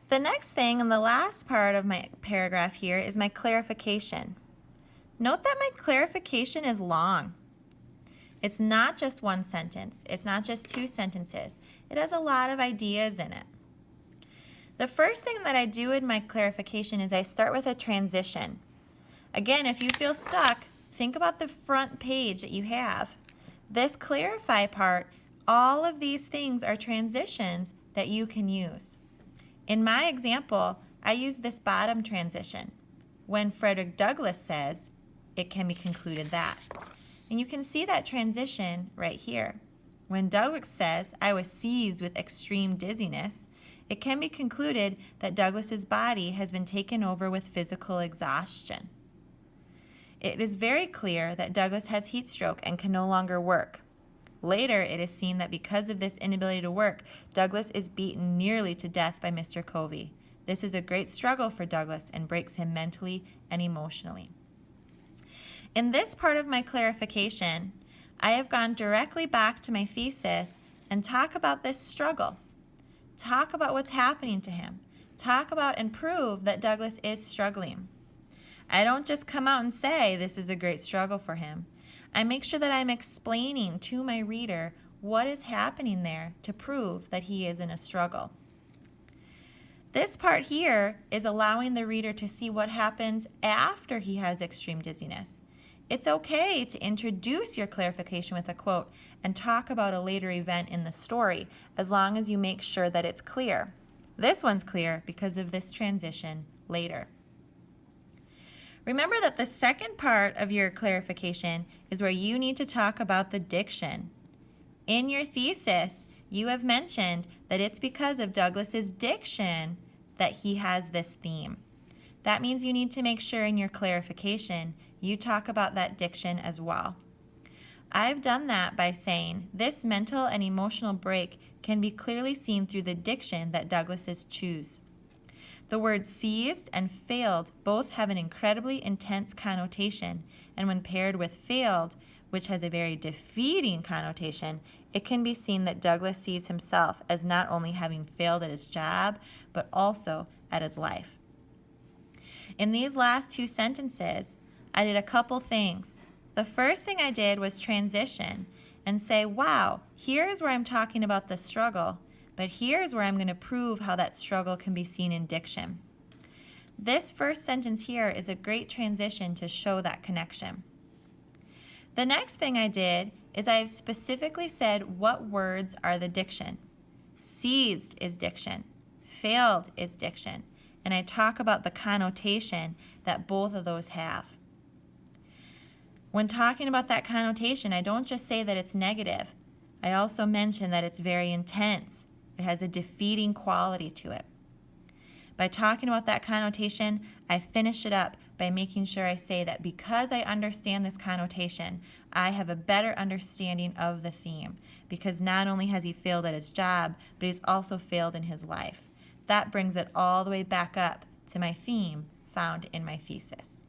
The next thing in the last part of my paragraph here is my clarification. Note that my clarification is long. It's not just one sentence. It's not just two sentences. It has a lot of ideas in it. The first thing that I do in my clarification is I start with a transition. Again, if you feel stuck, think about the front page that you have. This clarify part, all of these things are transitions that you can use. In my example, I use this bottom transition. When Frederick Douglass says, it can be concluded that. And you can see that transition right here. When Douglass says, I was seized with extreme dizziness, it can be concluded that Douglass's body has been taken over with physical exhaustion. It is very clear that Douglass has heat stroke and can no longer work. Later, it is seen that because of this inability to work, Douglass is beaten nearly to death by Mr. Covey. This is a great struggle for Douglass and breaks him mentally and emotionally. In this part of my clarification, I have gone directly back to my thesis and talk about this struggle. Talk about what's happening to him. Talk about and prove that Douglass is struggling. I don't just come out and say this is a great struggle for him. I make sure that I'm explaining to my reader what is happening there to prove that he is in a struggle. This part here is allowing the reader to see what happens after he has extreme dizziness. It's okay to introduce your clarification with a quote and talk about a later event in the story, as long as you make sure that it's clear. This one's clear because of this transition later. Remember that the second part of your clarification is where you need to talk about the diction. In your thesis, you have mentioned that it's because of Douglass's diction that he has this theme. That means you need to make sure in your clarification you talk about that diction as well. I've done that by saying this mental and emotional break can be clearly seen through the diction that Douglass chooses. The words seized and failed both have an incredibly intense connotation, and when paired with failed, which has a very defeating connotation, it can be seen that Douglass sees himself as not only having failed at his job, but also at his life. In these last two sentences, I did a couple things. The first thing I did was transition and say, wow, here's where I'm talking about the struggle, but here's where I'm going to prove how that struggle can be seen in diction. This first sentence here is a great transition to show that connection. The next thing I did is I've specifically said what words are the diction. Seized is diction. Failed is diction. And I talk about the connotation that both of those have. When talking about that connotation, I don't just say that it's negative. I also mention that it's very intense. It has a defeating quality to it. By talking about that connotation, I finish it up by making sure I say that because I understand this connotation, I have a better understanding of the theme, because not only has he failed at his job, but he's also failed in his life. That brings it all the way back up to my theme found in my thesis.